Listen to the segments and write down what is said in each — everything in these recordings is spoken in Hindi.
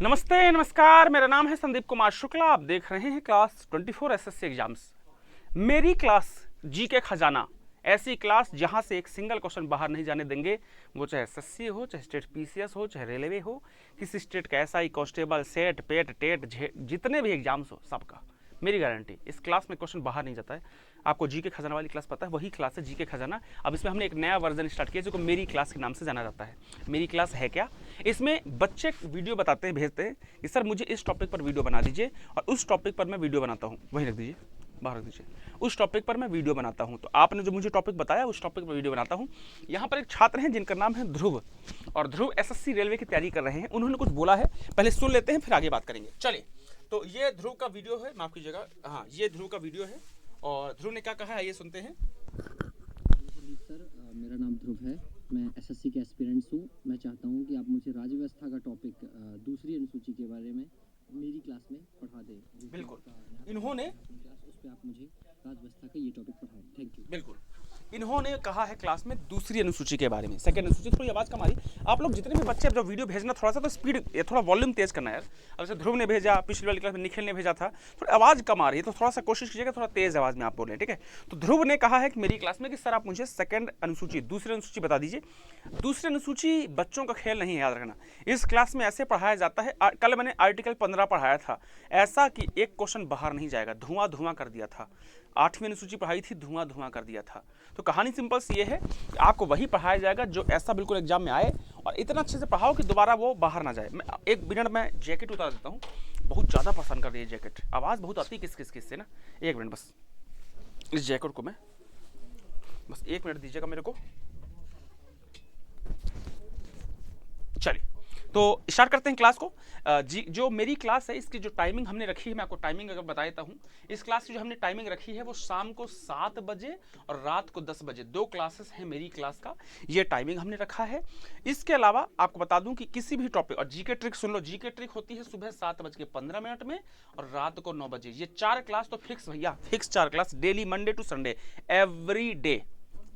नमस्ते नमस्कार, मेरा नाम है संदीप कुमार शुक्ला। आप देख रहे हैं क्लास 24 एसएससी एग्जाम्स। मेरी क्लास जी के खजाना, ऐसी क्लास जहां से एक सिंगल क्वेश्चन बाहर नहीं जाने देंगे। वो चाहे एसएससी हो, चाहे स्टेट पीसीएस हो, चाहे रेलवे हो, किसी स्टेट का एसआई, कांस्टेबल, सेट, पेट, टेट, जितने भी एग्जाम्स हो सबका मेरी गारंटी, इस क्लास में क्वेश्चन बाहर नहीं जाता है। आपको जी के खजाना वाली क्लास पता है, वही क्लास है जी के खजाना। अब इसमें हमने एक नया वर्जन स्टार्ट किया जिसको मेरी क्लास के नाम से जाना जाता है। मेरी क्लास है क्या? इसमें बच्चे वीडियो बताते हैं, भेजते हैं कि सर मुझे इस टॉपिक पर वीडियो बना दीजिए, और उस टॉपिक पर मैं वीडियो बनाता हूँ। वही रख दीजिए, बाहर रख दीजिए। उस टॉपिक पर मैं वीडियो बनाता हूँ। तो आपने जो मुझे टॉपिक बताया उस टॉपिक पर वीडियो बनाता हूँ। यहाँ पर एक छात्र हैं जिनका नाम है ध्रुव, और ध्रुव एसएससी रेलवे की तैयारी कर रहे हैं। उन्होंने कुछ बोला है, पहले सुन लेते हैं फिर आगे बात करेंगे। चलिए, तो ये ध्रुव का वीडियो है, माफ कीजिएगा, हाँ ये ध्रुव का वीडियो है और ध्रुव ने क्या कहा है ये सुनते हैं। सर, मेरा नाम ध्रुव है, मैं एसएससी के एस्पिरेंट्स हूँ। मैं चाहता हूँ कि आप मुझे राज्य व्यवस्था का टॉपिक दूसरी अनुसूची के बारे में मेरी क्लास में पढ़ा दें। बिल्कुल, इन्होंने उस पर आप मुझे राज्य व्यवस्था का ये टॉपिक पढ़ाएं। Thank you. बिल्कुल, इन्होंने कहा है क्लास में दूसरी अनुसूची के बारे में। सेकंड अनुसूची, थोड़ी आवाज़ कम आ रही। आप लोग जितने भी बच्चे जो वीडियो भेजना, थोड़ा सा तो स्पीड, थोड़ा वॉल्यूम तेज करना यार। अब जैसे ध्रुव ने भेजा, पिछली वाली क्लास में निखिल ने भेजा था, थोड़ी आवाज़ कम आ रही है, तो थोड़ा सा कोशिश कीजिएगा थोड़ा तेज़ आवाज़ में आप बोलें, ठीक है। तो ध्रुव ने कहा है कि मेरी क्लास में कि सर आप मुझे सेकंड अनुसूची, दूसरी अनुसूची बता दीजिए। दूसरी अनुसूची बच्चों का खेल नहीं है, याद रखना। इस क्लास में ऐसे पढ़ाया जाता है, कल मैंने आर्टिकल 15 पढ़ाया था, ऐसा कि एक क्वेश्चन बाहर नहीं जाएगा। धुआं धुआं कर दिया था। 8वीं अनुसूची पढ़ाई थी, धुआं धुआं कर दिया था। तो कहानी सिंपल सी ये है कि आपको वही पढ़ाया जाएगा जो ऐसा बिल्कुल एग्जाम में आए, और इतना अच्छे से पढ़ाओ कि दोबारा वो बाहर ना जाए। मैं एक मिनट में जैकेट उतार देता हूँ, बहुत ज़्यादा पसंद कर रही है जैकेट, आवाज़ बहुत आती है किस किस किस से ना। एक मिनट बस, इस जैकेट को मैं बस 1 मिनट दीजिएगा मेरे को। चलिए, तो स्टार्ट करते हैं क्लास को। जी, जो मेरी क्लास है इसकी जो टाइमिंग हमने रखी है, मैं आपको टाइमिंग अगर बता देता हूँ। इस क्लास की जो हमने टाइमिंग रखी है वो शाम को 7 बजे और रात को 10 बजे, 2 क्लासेस हैं मेरी क्लास का, ये टाइमिंग हमने रखा है। इसके अलावा आपको बता दूं कि किसी भी टॉपिक, और जीके ट्रिक सुन लो, जीके ट्रिक होती है सुबह 7:15 में और रात को 9 बजे। ये 4 क्लास तो फिक्स भैया, fix 4 class daily, Monday to Sunday, every day,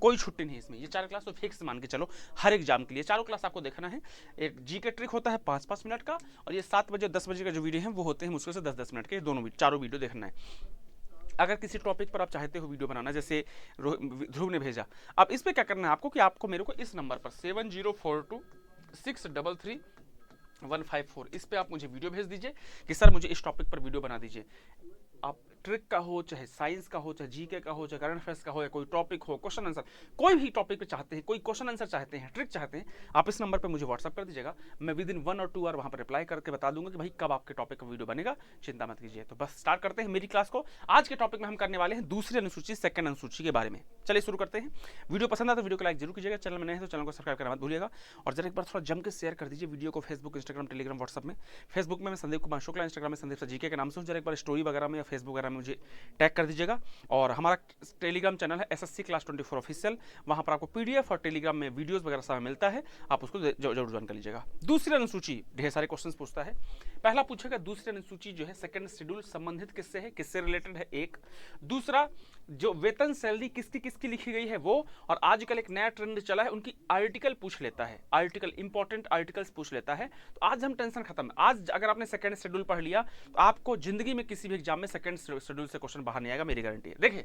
कोई छुट्टी नहीं इसमें। ये 4 क्लास तो फिक्स मान के चलो हर एग्जाम के लिए। चारों क्लास आपको देखना है। एक जीके ट्रिक होता है 5-5 मिनट का, और ये 7 बजे 10 बजे का जो वीडियो है वो होते हैं मुश्किल से 10-10 मिनट के। दोनों चारों वीडियो देखना है। अगर किसी टॉपिक पर आप चाहते हो वीडियो बनाना, जैसे ध्रुव ने भेजा, अब इस पर क्या करना है आपको कि आपको मेरे को इस नंबर पर 704263331554, इस पर आप मुझे वीडियो भेज दीजिए कि सर मुझे इस टॉपिक पर वीडियो बना दीजिए। आप ट्रिक का हो, चाहे साइंस का हो, चाहे जीके का हो, चाहे करंट अफेयर्स का हो, या कोई टॉपिक हो, क्वेश्चन आंसर, कोई भी टॉपिक पे चाहते हैं, कोई क्वेश्चन आंसर चाहते हैं, ट्रिक चाहते हैं, आप इस नंबर पे मुझे व्हाट्सअप कर दीजिएगा। मैं विद इन 1 और 2 आवर वहाँ पर रिप्लाई करके बता दूंगा कि भाई कब आपके टॉपिक का वीडियो बनेगा। चिंता मत कीजिए। तो बस स्टार्ट करते हैं मेरी क्लास को। आज के टॉपिक में हम करने वाले हैं दूसरी अनुसूची, सेकंड अनुसूची के बारे में। चलिए शुरू करते हैं। वीडियो पसंद आता तो वीडियो को लाइक जरूर कीजिएगा, चैनल में नए हैं तो चैनल को सब्सक्राइब करना मत भूलिएगा, और जरा एक बार थोड़ा जम के शेयर कर दीजिए वीडियो को फेसबुक, इंस्टाग्राम, टेलीग्राम, व्हाट्सअप में। फेसबुक में मैं संदीप कुमार शुक्ला, इंस्टाग्राम में संदीप जीके के नाम से हूँ। जरा एक बार स्टोरी वगैरह में या फेसबुक वगैरह में मुझे टैग कर दीजिएगा। और हमारा टेलीग्राम चैनल है एसएससी क्लास 24 ऑफिशियल, वहां पर आपको पीडीएफ और टेलीग्राम में वीडियोस वगैरह सब मिलता है, आप उसको जरूर ज्वाइन कर लीजिएगा। दूसरी अनुसूची ढेर सारे क्वेश्चंस पूछता है। पहला पूछेगा दूसरी अनुसूची जो है सेकंड शेड्यूल संबंधित किससे है, किससे रिलेटेड है, एक। दूसरा, जो वेतन सैलरी किसकी किसकी लिखी गई है वो, और आजकल एक नया ट्रेंड चला है, उनकी आर्टिकल पूछ लेता है, आर्टिकल, इंपॉर्टेंट आर्टिकल्स पूछ लेता है। तो आज हम टेंशन खत्म। आज अगर आपने सेकंड शेड्यूल पढ़ लिया तो आपको जिंदगी में किसी भी एग्जाम में सेकंड शेड्यूल से क्वेश्चन बाहर नहीं आएगा, मेरी गारंटी है। देखिए,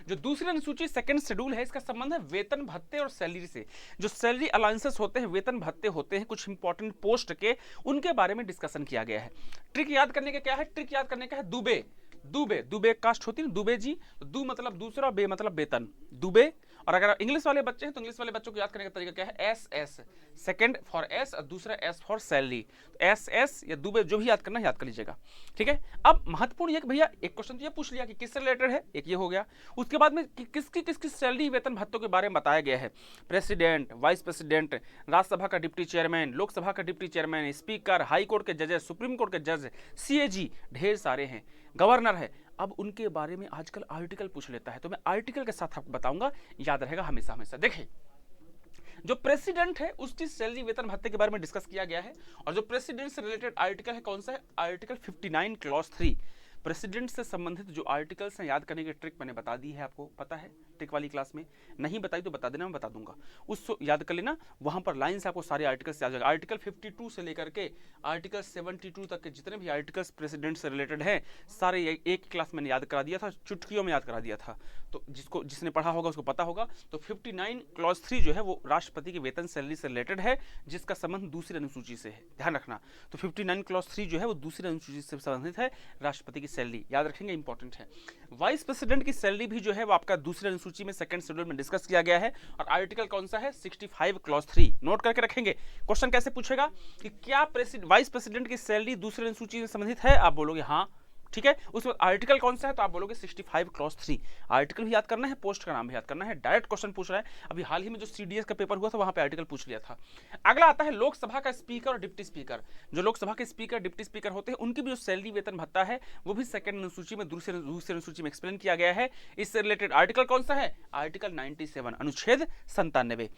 जो दूसरी अनुसूची सेकंड शेड्यूल है, इसका संबंध है वेतन भत्ते और सैलरी से। जो सैलरी अलाउंसेस होते हैं, वेतन भत्ते होते हैं कुछ इंपॉर्टेंट पोस्ट के, उनके बारे में डिस्कशन किया गया है। ट्रिक याद करने का क्या है? ट्रिक याद करने का है दुबे। दुबे कास्ट होती है ना, दुबे जी। तो दू मतलब दूसरा, बे मतलब वेतन, दुबे। और अगर इंग्लिश वाले बच्चे हैं तो इंग्लिश वाले बच्चों को याद करने का तरीका क्या है? S S, second for S और दूसरा S for salary. S S या दुबे, जो भी याद करना याद कर लीजिएगा, ठीक है। अब महत्वपूर्ण ये कि भैया एक क्वेश्चन तो ये पूछ लिया कि किससे रिलेटेड है, एक ये हो गया। उसके बाद में किसकी किसकी सैलरी, वेतन भत्तों के बारे में बताया गया है। प्रेसिडेंट, वाइस प्रेसिडेंट, राज्यसभा का डिप्टी चेयरमैन, लोकसभा का deputy chairman, speaker, high court के जजेस, सुप्रीम कोर्ट के जज, सीएजी, ढेर सारे हैं, गवर्नर है। अब उनके बारे में आजकल आर्टिकल पूछ लेता है, तो मैं आर्टिकल के साथ आपको बताऊंगा, याद रहेगा हमेशा हमेशा। देखिए, जो प्रेसिडेंट है उसकी सैलरी, वेतन भत्ते के बारे में डिस्कस किया गया है, और जो प्रेसिडेंट से रिलेटेड आर्टिकल है कौन सा है? Article 59 clause 3। प्रेसिडेंट से संबंधित जो आर्टिकल्स हैं, याद करने की ट्रिक मैंने बता दी है, आपको पता है। ट्रिक वाली क्लास में, नहीं बताई तो बता देना, मैं बता दूंगा, उसको याद कर लेना। वहां पर लाइन से आपको सारे आर्टिकल्स याद हो जाएगा। आर्टिकल 52 से लेकर के आर्टिकल 72 तक के जितने भी आर्टिकल्स प्रेसिडेंट से रिलेटेड हैं सारे एक क्लास मैंने याद करा दिया था, चुटकियों में याद करा दिया था। तो जिसने पढ़ा होगा उसको पता होगा। तो 59 क्लॉज 3 जो है वो राष्ट्रपति के वेतन सैलरी से रिलेटेड है, जिसका संबंध दूसरी अनुसूची से है, ध्यान रखना। तो 59 क्लॉज 3 जो है वो दूसरी अनुसूची से संबंधित है, राष्ट्रपति की सैलरी याद रखेंगे, इंपॉर्टेंट है। वाइस प्रेसिडेंट की सैलरी भी जो है वो आपका दूसरी अनुसूची में सेकंड शेड्यूल में डिस्कस किया गया है, और आर्टिकल कौन सा है, 65 क्लॉज 3, नोट करके रखेंगे। क्वेश्चन कैसे पूछेगा कि क्या वाइस प्रेसिडेंट की सैलरी दूसरी अनुसूची से संबंधित है, आप बोलोगे हाँ, ठीक है। उसमें आर्टिकल कौन सा है, तो आप बोलोगे 65 क्लॉज 3। आर्टिकल भी याद करना है, पोस्ट का नाम भी याद करना है, डायरेक्ट क्वेश्चन पूछ रहा है। अभी हाल ही में जो सीडीएस का पेपर हुआ था वहां पे आर्टिकल पूछ लिया था। अगला आता है लोकसभा का स्पीकर और डिप्टी स्पीकर। जो लोकसभा के स्पीकर डिप्टी स्पीकर होते हैं उनकी भी जो सैलरी वेतन भत्ता है वो भी सेकंड अनुसूची में दूसरी अनुसूची में एक्सप्लेन किया गया है। इससे रिलेटेड आर्टिकल कौन सा है, आर्टिकल 97 अनुच्छेद 97।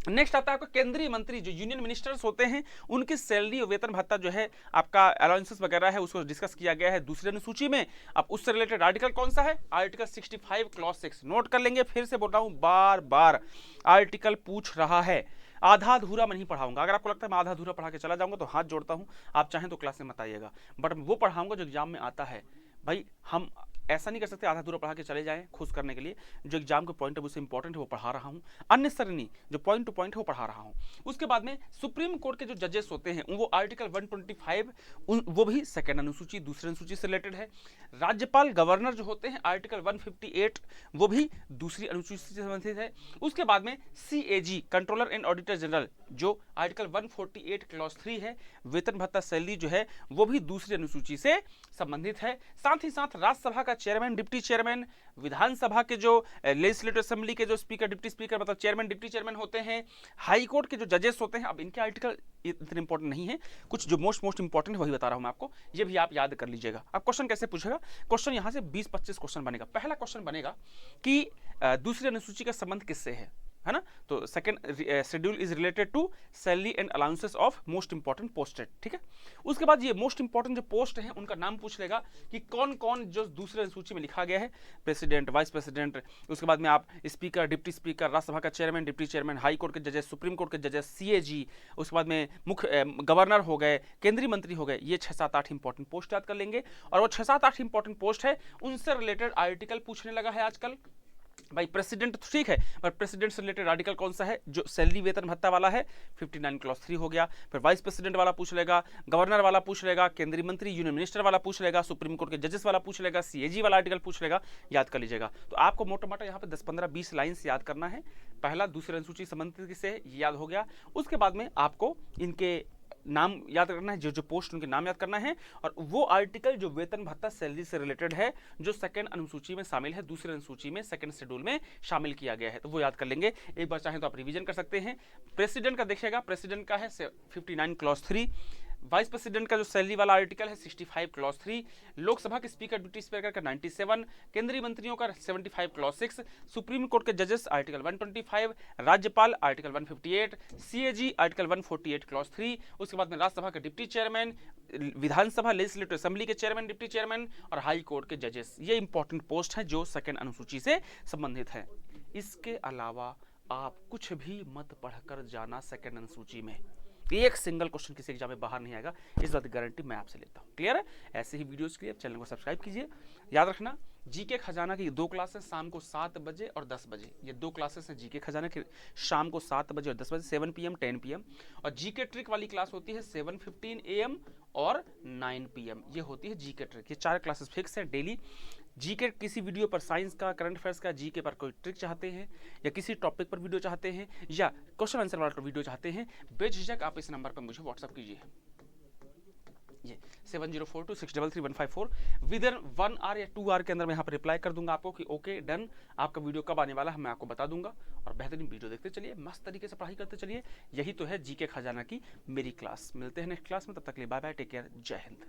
नेक्स्ट आता है आपका केंद्रीय मंत्री, जो यूनियन मिनिस्टर्स होते हैं उनकी सैलरी और वेतन भत्ता जो है आपका अलाउंसेस वगैरह है उसको डिस्कस किया गया है दूसरी अनुसूची में। अब उससे रिलेटेड आर्टिकल कौन सा है, आर्टिकल 65 क्लॉज 6, नोट कर लेंगे। फिर से बोल रहा हूं, बार बार आर्टिकल पूछ रहा है, आधा अधूरा मैं नहीं पढ़ाऊंगा। अगर आपको लगता है मैं आधा अधूरा पढ़ा के चला जाऊंगा तो हाथ जोड़ता हूं, आप चाहें तो क्लास में मत आइएगा, बट वो पढ़ाऊंगा जो एग्जाम में आता है। भाई हम ऐसा नहीं कर सकते आधा अधूरा पढ़ा के चले जाएं खुश करने के लिए, जो एग्जाम के पॉइंट ऑफ व्यू से इंपॉर्टेंट है वो पढ़ा रहा हूं, अननेसेसरी नहीं, जो पॉइंट टू पॉइंट है वो पढ़ा रहा हूं। उसके बाद में सुप्रीम कोर्ट के जो जजेस होते हैं वो आर्टिकल 125 वो भी सेकंड अनुसूची दूसरी अनुसूची से रिलेटेड है। राज्यपाल गवर्नर जो होते हैं आर्टिकल 158 वो भी दूसरी अनुसूची से संबंधित है। उसके बाद में CAG controller and auditor general जो आर्टिकल 148 क्लॉज 3 है, वेतन भत्ता सैलरी जो है वो भी दूसरी अनुसूची से संबंधित है। साथ ही साथ राज्यसभा का चेयरमैन डिप्टी चेयरमैन, विधानसभा के जो लेजिस्लेटिव असेंबली के जो स्पीकर डिप्टी स्पीकर मतलब चेयरमैन डिप्टी चेयरमैन होते हैं, हाई कोर्ट के जो जजेस होते हैं, अब इनके आर्टिकल इतने इंपॉर्टेंट नहीं है, कुछ जो मोस्ट इंपॉर्टेंट है वही बता रहा हूं मैं आपको, ये भी आप याद कर लीजिएगा। अब क्वेश्चन कैसे पूछेगा, क्वेश्चन यहां से 20-25 क्वेश्चन बनेगा। पहला क्वेश्चन बनेगा कि दूसरी अनुसूची का संबंध किससे है ना, तो second schedule is related to salary and allowances of most important posted, ठीक है। उसके बाद ये मोस्ट इंपॉर्टेंट जो पोस्ट है उनका नाम पूछ लेगा कि कौन कौन जो दूसरे अनुसूची में लिखा गया है, प्रेसिडेंट, वाइस प्रेसिडेंट, उसके बाद में आप स्पीकर, डिप्टी स्पीकर, राज्यसभा का chairman, deputy chairman, high court के जजेस, सुप्रीम कोर्ट के जजेस, CAG, उसके बाद में मुख्य गवर्नर हो गए, केंद्रीय मंत्री हो गए, ये 6-7-8 इंपॉर्टेंट पोस्ट याद कर लेंगे। और वो 6-7-8 इंपॉर्टेंट पोस्ट है उनसे रिलेटेड आर्टिकल पूछने लगा है आजकल। भाई प्रेसिडेंट तो ठीक है, पर प्रेसिडेंट से रिलेटेड आर्टिकल कौन सा है, जो सैलरी वेतन भत्ता वाला है, 59 क्लॉज 3 हो गया। फिर वाइस प्रेसिडेंट वाला पूछ लेगा, गवर्नर वाला पूछ लेगा, केंद्रीय मंत्री यूनियन मिनिस्टर वाला पूछ लेगा, सुप्रीम कोर्ट के जजेस वाला पूछ लेगा, CAG वाला आर्टिकल पूछ लेगा, याद कर लीजिएगा। तो आपको मोटा मोटा यहाँ पे 10-15-20 लाइन्स याद करना है। पहला दूसरी अनुसूची संबंधित किससे, याद हो गया। उसके बाद में आपको इनके नाम याद करना है, जो जो पोस्ट उनके नाम याद करना है, और वो आर्टिकल जो वेतन भत्ता सैलरी से रिलेटेड है जो सेकंड अनुसूची में शामिल है, दूसरी अनुसूची में सेकंड शेड्यूल में शामिल किया गया है, तो वो याद कर लेंगे। एक बार चाहें तो आप रिवीजन कर सकते हैं। प्रेसिडेंट का देखिएगा, प्रेसिडेंट का है 59 क्लॉज 3, वाइस प्रेसिडेंट का जो सैलरी वाला आर्टिकल है 65 क्लॉज 3, लोकसभा के स्पीकर डिप्टी स्पीकर का 97, केंद्रीय मंत्रियों का 75 क्लॉज 6, सुप्रीम कोर्ट के जजेस आर्टिकल 125, राज्यपाल आर्टिकल 158, CAG आर्टिकल 148 क्लॉज 3, उसके बाद में राज्यसभा के डिप्टी चेयरमैन, विधानसभा लेजिस्लेटिव असेंबली के चेयरमैन डिप्टी चेयरमैन और हाई कोर्ट के जजेस, ये इंपॉर्टेंट पोस्ट है जो सेकंड अनुसूची से संबंधित है। इसके अलावा आप कुछ भी मत पढ़कर जाना सेकंड अनुसूची में, एक सिंगल क्वेश्चन किसी एग्जाम में बाहर नहीं आएगा, इस बात की गारंटी मैं आपसे लेता हूँ। क्लियर है? ऐसे ही वीडियोस के लिए चैनल को सब्सक्राइब कीजिए। याद रखना जीके खजाना की 2 क्लासेस शाम को 7 बजे और 10 बजे, ये 2 क्लासेस हैं जीके खजाना की, शाम को 7 बजे और 10 बजे, 7 PM 10 PM। और जीके ट्रिक वाली क्लास होती है 7:15 AM और 9 PM, ये होती है जीके ट्रिक। ये 4 क्लासेस फिक्स है डेली। जीके किसी वीडियो पर, साइंस का, करंट अफेयर्स का, जीके पर कोई ट्रिक चाहते हैं या किसी टॉपिक पर वीडियो चाहते हैं या क्वेश्चन आंसर वाला वीडियो चाहते हैं, बेझिझक आप इस नंबर पर मुझे व्हाट्सअप कीजिए, ये 7042633154। विद इन 1 आवर या 2 आवर के अंदर मैं यहाँ पर रिप्लाई कर दूंगा आपको कि ओके डन, आपका वीडियो कब आने वाला है मैं आपको बता दूंगा। और बेहतरीन वीडियो देखते चलिए, मस्त तरीके से पढ़ाई करते चलिए। यही तो है जीके खजाना की मेरी क्लास। मिलते हैं नेक्स्ट क्लास में, तब तक के लिए बाय बाय, टेक केयर, जय हिंद।